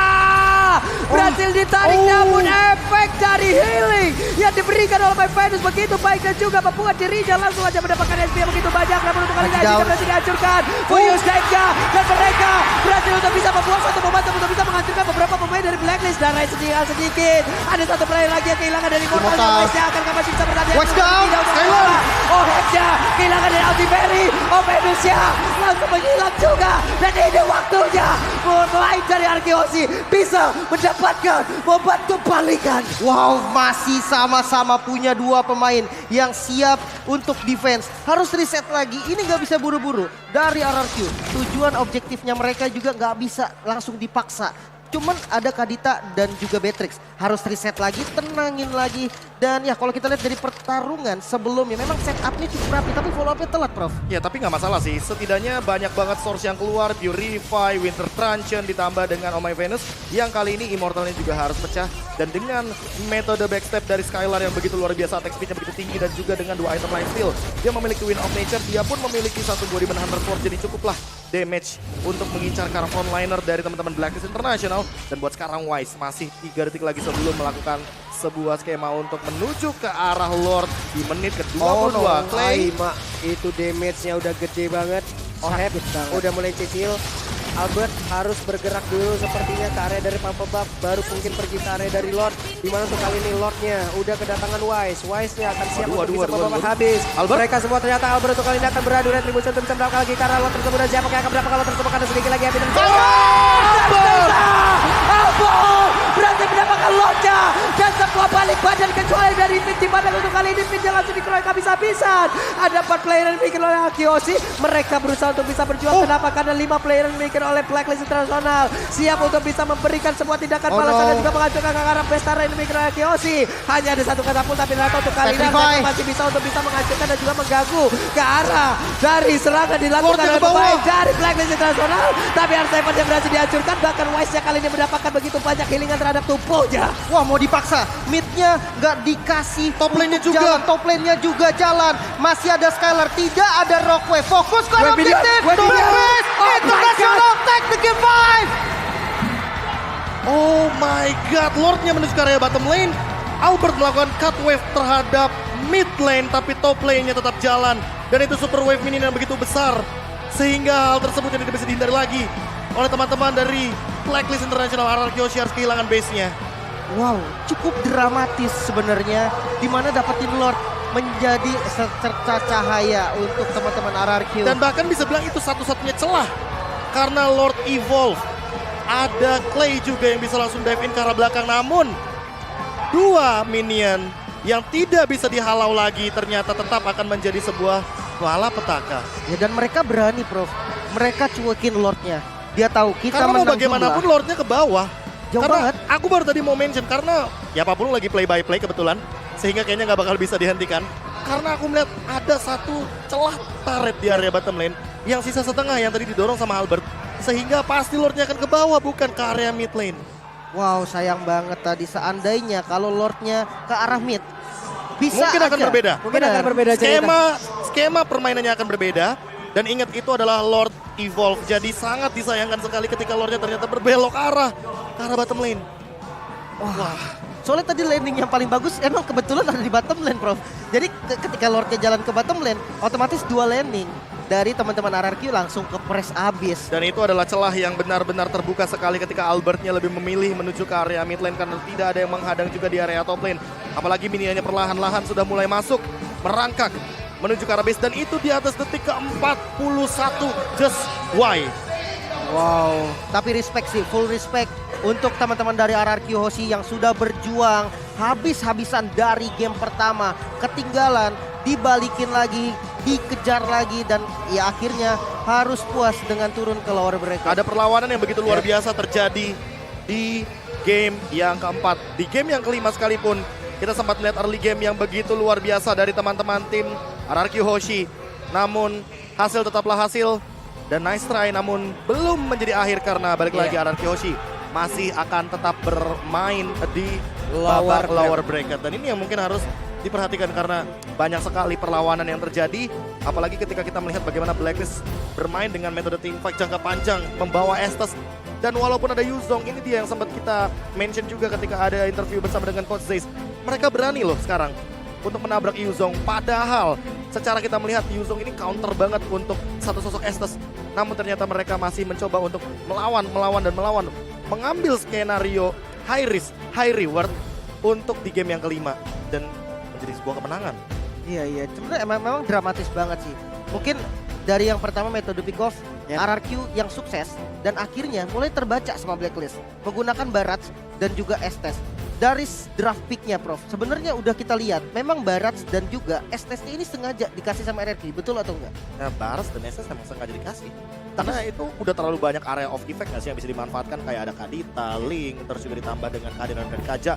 Berhasil ditarik namun efek dari healing yang diberikan oleh My Venus begitu baik dan juga membuat dirinya langsung aja mendapatkan SP yang begitu banyak. Namun untuk kali ini Down. hajinya berhasil dihancurkan. Furious Denka dan mereka berhasil untuk bisa membuang satu momentum untuk bisa menghancurkan beberapa pemain dari Blacklist. Dan Rai sedikit. Ada satu player lagi yang kehilangan dari Immortal. Immortal. Westnya akan masih bisa bertahan. West down. Skylar. Oh Hekja kehilangan dari Altiberry. Oh Venusnya langsung menghilang juga. Dan ini waktunya mulai dari Arkeosi bisa mendapatkan membantu balikan. Wow, masih sama-sama punya dua pemain yang siap untuk defense. Harus reset lagi, ini nggak bisa buru-buru. Dari RRQ, tujuan objektifnya mereka juga nggak bisa langsung dipaksa. Cuman ada Kadita dan juga Beatrix. Harus reset lagi, tenangin lagi. Dan ya kalau kita lihat dari pertarungan sebelumnya, memang setupnya cukup rapi. Tapi follow up-nya telat, Prof. Ya tapi nggak masalah sih, setidaknya banyak banget source yang keluar, Purify, Winter Truncheon ditambah dengan Oh My Venus yang kali ini Immortalnya juga harus pecah. Dan dengan metode backstep dari Skylar yang begitu luar biasa, attack speed-nya begitu tinggi dan juga dengan dua item life steal, dia memiliki Wind of Nature, dia pun memiliki satu Bodiman Hunter Sword, jadi cukuplah damage untuk mengincar para frontliner dari teman-teman Blacklist International. Dan buat sekarang Wise masih 3 detik lagi sebelum melakukan sebuah skema untuk menuju ke arah Lord di menit ke-22. Clay. Aima, itu damage-nya udah gede banget. Oheb udah mulai cicil. Albert harus bergerak dulu sepertinya ke area dari Pump Buff, baru mungkin pergi ke area dari Lord. Dimana untuk kali ini Lordnya udah kedatangan Wise. Wise-nya akan siap untuk bisa membawa habis. Albert. Mereka semua ternyata Albert untuk kali ini akan beradu retribution untuk bisa mendapatkan lagi karena Lord tersebut dan siapa yang akan mendapatkan Lord tersebut karena sedikit lagi habis. Albert berhasil mendapatkan Lordnya dan sebuah balik badan kecuali dari Fit di mana untuk kali ini Fitnya langsung dikeroyok habis-habisan. Ada 4 player yang dimiliki oleh Akiosi. Mereka berusaha untuk bisa berjuang. Kenapa? Karena 5 player yang dimiliki oleh Blacklist International siap untuk bisa memberikan sebuah tindakan balasan dan juga menghancurkan ke arah Bestara yang dimiliki oleh Akiosi. Hanya ada satu katapult tapi ternyata untuk kali ini mereka masih bisa untuk bisa menghancurkan dan juga mengganggu ke arah dari serangan dilakukan oleh pemain dari Blacklist International. Tapi Arseven yang berhasil dihancurkan, bahkan Wise-nya kali ini mendapatkan begitu banyak healingan terhadap tubuhnya. Wah, mau dipaksa. Mid-nya nggak dikasih. Top lane-nya untuk juga. jalan. Top lane-nya juga jalan. Masih ada Skylar, tidak ada Rockway. Fokus ke Web video, objektif. web video. Blacklist Oh my International take the game 5. Oh my god, Lordnya menuju ke area bottom lane. Albert melakukan cut wave terhadap mid lane, tapi top lane-nya tetap jalan. Dan itu super wave minion yang begitu besar. Sehingga hal tersebut tidak bisa dihindari lagi oleh teman-teman dari Blacklist International. RRQ harus kehilangan base-nya. Wow, cukup dramatis sebenarnya. Dimana dapetin Lord menjadi secerca cahaya untuk teman-teman RRQ. Dan bahkan bisa bilang itu satu-satunya celah. Karena Lord evolve. Ada Clay juga yang bisa langsung dive in ke arah belakang. Namun, 2 minion yang tidak bisa dihalau lagi ternyata tetap akan menjadi sebuah malapetaka. Ya, dan mereka berani, Prof. Mereka cuekin Lordnya. Dia tahu kita Karena mau menang bagaimanapun jumlah. Lordnya ke bawah. Jauh Karena banget. aku baru tadi mau mention karena ya apapun lagi play by play kebetulan. Sehingga kayaknya nggak bakal bisa dihentikan. Karena aku melihat ada satu celah turret di area bottom lane. Yang sisa setengah yang tadi didorong sama Albert. Sehingga pasti Lordnya akan ke bawah bukan ke area mid lane. Wow, sayang banget tadi seandainya kalau Lordnya ke arah mid. Bisa Mungkin akan aja. berbeda. Mungkin akan berbeda Skema permainannya akan berbeda. Dan ingat itu adalah Lord Evolve. Jadi sangat disayangkan sekali ketika Lordnya ternyata berbelok arah ke arah bottom lane. Wah. Soalnya tadi landing yang paling bagus emang kebetulan ada di bottom lane, Prof. Jadi ketika Lordnya jalan ke bottom lane, otomatis 2 landing dari teman-teman RRQ langsung ke press abis. Dan itu adalah celah yang benar-benar terbuka sekali ketika Albertnya lebih memilih menuju ke area mid lane karena tidak ada yang menghadang juga di area top lane. Apalagi minionnya perlahan-lahan sudah mulai masuk, merangkak menuju ke arah base dan itu di atas detik ke-41. Just why? Wow, tapi respect sih, full respect untuk teman-teman dari RRQ Hoshi yang sudah berjuang habis-habisan dari game pertama. Ketinggalan, dibalikin lagi, dikejar lagi dan ya akhirnya harus puas dengan turun ke lower bracket. Ada perlawanan yang begitu luar biasa terjadi di game yang keempat. Di game yang kelima sekalipun kita sempat melihat early game yang begitu luar biasa dari teman-teman tim RRQ Hoshi. namun hasil tetaplah hasil. Dan nice try namun belum menjadi akhir karena balik lagi Anarchy Hoshi masih akan tetap bermain di babak lower bracket. Dan ini yang mungkin harus diperhatikan karena banyak sekali perlawanan yang terjadi. Apalagi ketika kita melihat bagaimana Blacklist bermain dengan metode teamfight jangka panjang, membawa Estes. Dan walaupun ada Yuzong, ini dia yang sempat kita mention juga ketika ada interview bersama dengan Coach Zeiss. Mereka berani loh sekarang untuk menabrak Yuzong. Padahal secara kita melihat Yuzong ini counter banget untuk satu sosok Estes. Namun ternyata mereka masih mencoba untuk melawan. Mengambil skenario high risk, high reward untuk di game yang kelima. Dan menjadi sebuah kemenangan. Iya, sebenarnya memang dramatis banget sih. Mungkin dari yang pertama metode pick off, RRQ yang sukses dan akhirnya mulai terbaca sama Blacklist menggunakan Barats dan juga Estes. Dari draft picknya Prof, sebenarnya udah kita lihat memang Barats dan juga Estes ini sengaja dikasih sama RRQ, betul atau enggak? Nah, Barats dan Estes emang sengaja dikasih. Karena itu udah terlalu banyak area of effect nggak sih yang bisa dimanfaatkan, kayak ada Kadita, Link, terus juga ditambah dengan kehadiran Red Kaja.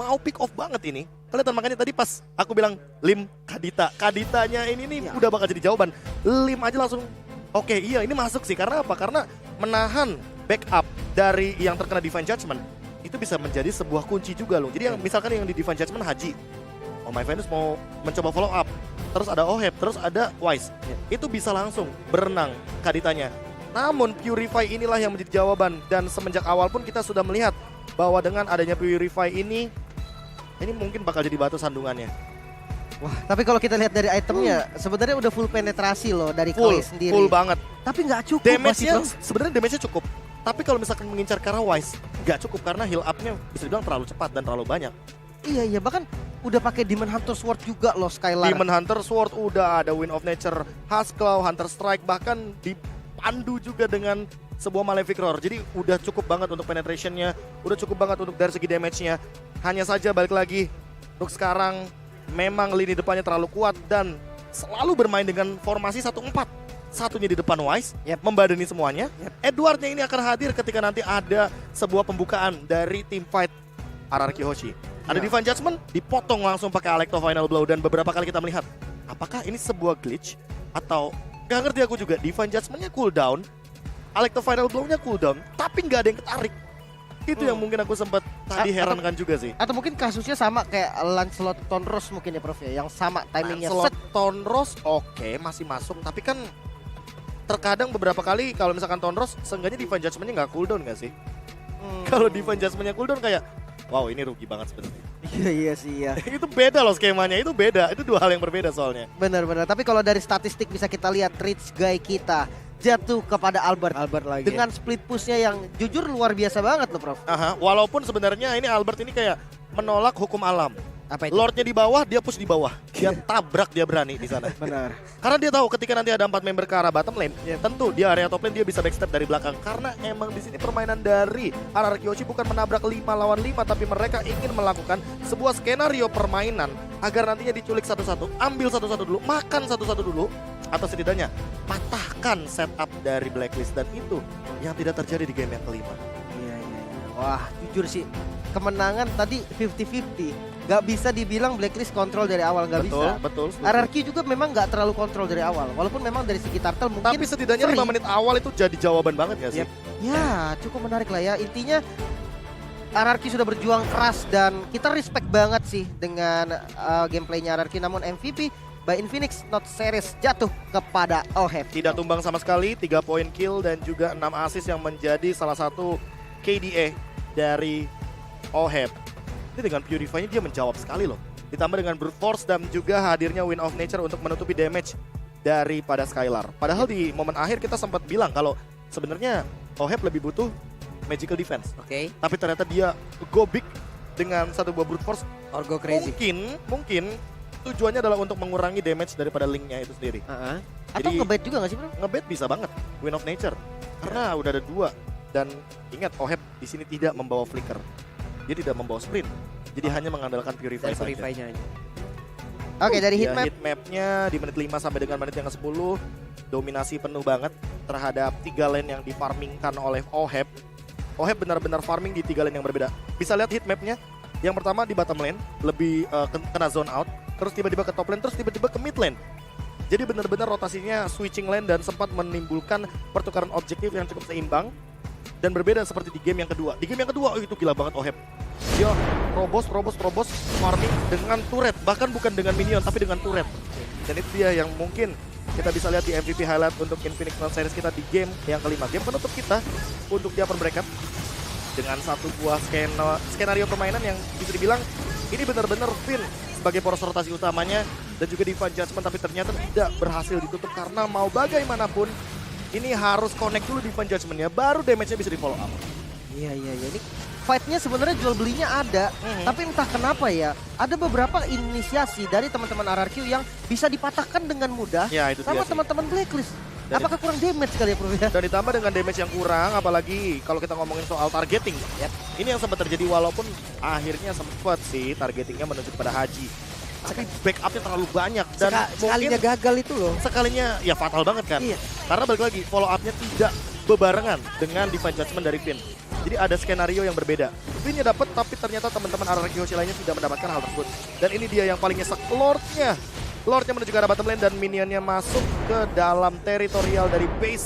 Mau pick off banget ini. Kelihatan makanya tadi pas aku bilang Lim Kadita. Kaditanya ini nih udah bakal jadi jawaban. Lim aja langsung oke, iya ini masuk sih. Karena apa? Karena menahan backup dari yang terkena Divine Judgment itu bisa menjadi sebuah kunci juga loh. Jadi yang misalkan yang di Divine Judgment Haji, Oh My Venus mau mencoba follow up, terus ada Oheb, terus ada Wise, itu bisa langsung berenang Kaditanya. Namun Purify inilah yang menjadi jawaban. Dan semenjak awal pun kita sudah melihat bahwa dengan adanya Purify ini mungkin bakal jadi batu sandungannya. Wah, tapi kalau kita lihat dari itemnya, sebenarnya udah full penetrasi loh dari Clay sendiri. Full banget. Tapi nggak cukup. Damage-nya sebenarnya damage-nya cukup. Tapi kalau misalkan mengincar ke arah Wise, nggak cukup karena heal up-nya bisa dibilang terlalu cepat dan terlalu banyak. Iya, bahkan udah pakai Demon Hunter Sword juga loh Skylar. Demon Hunter Sword udah ada, Wind of Nature, Huskclaw, Hunter Strike, bahkan dipandu juga dengan sebuah Malefic Roar. Jadi udah cukup banget untuk penetration-nya, udah cukup banget untuk dari segi damage-nya. Hanya saja balik lagi, untuk sekarang memang lini depannya terlalu kuat dan selalu bermain dengan formasi 1-4. Satunya di depan Wise, membadani semuanya. Edwardnya ini akan hadir ketika nanti ada sebuah pembukaan dari tim fight Anarchy Hoshi. Ada Divine Judgment, dipotong langsung pakai Alecto Final Blow. Dan beberapa kali kita melihat, apakah ini sebuah glitch atau gak ngerti aku juga. Divine Judgment-nya cooldown, Alecto Final Blow-nya cooldown, tapi nggak ada yang ketarik. Itu yang mungkin aku sempat tadi herankan juga sih. Atau mungkin kasusnya sama kayak Lancelot Tonros mungkin ya Prof ya, yang sama timingnya. Lancelot Tonros oke, masih masuk, tapi kan terkadang beberapa kali kalau misalkan Tonros seenggaknya Divine Judgment-nya nggak cooldown nggak sih? Kalau Divine Judgment-nya cooldown kayak wow, ini rugi banget sebenarnya. Iya sih. Itu beda loh skemanya, itu beda. Itu dua hal yang berbeda soalnya. Benar. Tapi kalau dari statistik bisa kita lihat Rich Guy kita jatuh kepada Albert lagi. dengan split push-nya yang jujur luar biasa banget loh Prof. Walaupun sebenarnya ini Albert ini kayak menolak hukum alam. Apa itu? Lordnya di bawah, dia push di bawah. Dia tabrak, dia berani di sana. Benar. Karena dia tahu ketika nanti ada 4 member ke arah bottom lane, tentu di area top lane dia bisa backstep dari belakang. Karena emang di sini permainan dari Anarchy Hoshi bukan menabrak 5 lawan 5, tapi mereka ingin melakukan sebuah skenario permainan agar nantinya diculik satu-satu, ambil satu-satu dulu, makan satu-satu dulu, atau setidaknya patahkan setup dari Blacklist. Dan itu yang tidak terjadi di game yang kelima. Iya. Wah, jujur sih kemenangan tadi 50-50. Gak bisa dibilang Blacklist kontrol dari awal, gak bisa. Betul. RRQ juga memang gak terlalu kontrol dari awal. Walaupun memang dari segi turtle mungkin tapi setidaknya 5 menit awal itu jadi jawaban banget gak sih? Ya, cukup menarik lah ya. Intinya RRQ sudah berjuang keras dan kita respect banget sih dengan gameplaynya RRQ. Namun MVP by Infinix Not Series jatuh kepada Oheb. Tidak tumbang sama sekali, 3 poin kill dan juga 6 assist yang menjadi salah satu KDA dari Oheb. Ini dengan Purify-nya dia menjawab sekali loh. Ditambah dengan Brute Force dan juga hadirnya Wind of Nature untuk menutupi damage daripada Skylar. Padahal di momen akhir kita sempat bilang kalau sebenarnya Oheb lebih butuh Magical Defense. Oke. Tapi ternyata dia go big dengan satu buah Brute Force. Or go crazy. Mungkin tujuannya adalah untuk mengurangi damage daripada Link-nya itu sendiri. Atau ngebait juga gak sih bro? Ngebait bisa banget Wind of Nature. Karena udah ada 2. Dan ingat Oheb di sini tidak membawa flicker. Dia tidak membawa sprint. Jadi hanya mengandalkan Purify saja. Oke, dari hitmap. Hitmapnya di menit 5 sampai dengan menit yang ke-10 dominasi penuh banget terhadap 3 lane yang difarmingkan oleh Oheb. Oheb benar-benar farming di 3 lane yang berbeda. Bisa lihat hitmapnya. Yang pertama di bottom lane lebih kena zone out, terus tiba-tiba ke top lane, terus tiba-tiba ke mid lane. Jadi benar-benar rotasinya switching lane dan sempat menimbulkan pertukaran objektif yang cukup seimbang. Dan berbeda seperti di game yang kedua. Di game yang kedua, itu gila banget Oheb. Dia robos, farming dengan turret. Bahkan bukan dengan minion, tapi dengan turret. Dan itu dia yang mungkin kita bisa lihat di MVP highlight untuk Infinix Note Series kita di game yang kelima. Game penutup kita untuk di upper bracket. Dengan satu buah skenario permainan yang bisa dibilang ini benar-benar Finn sebagai poros rotasi utamanya. Dan juga Divine Judgment, tapi ternyata tidak berhasil ditutup karena mau bagaimanapun ini harus connect dulu Divine Judgment-nya, baru damage-nya bisa di follow up. Iya. Ini fight-nya sebenarnya jual belinya ada, tapi entah kenapa ya, ada beberapa inisiasi dari teman-teman RRQ yang bisa dipatahkan dengan mudah Ya, itu sama dia sih. teman-teman Blacklist. Dan Apakah kurang damage kali ya, Prof? Ya? Dan ditambah dengan damage yang kurang, apalagi kalau kita ngomongin soal targeting. Ini yang sempat terjadi walaupun akhirnya sempat sih targetingnya menuju kepada Haji. Tapi backupnya terlalu banyak dan Sekalinya mungkin gagal itu loh. sekalinya ya fatal banget kan. Iya. Karena balik lagi follow up-nya tidak bebarengan dengan Divine Judgment dari Finn. Jadi ada skenario yang berbeda. Finn-nya dapat tapi ternyata teman-teman RRQ Hoshi lainnya tidak mendapatkan hal tersebut. Dan ini dia yang paling nyesek, Lord-nya. Lord-nya menuju ke arah bottom lane dan minionnya masuk ke dalam teritorial dari base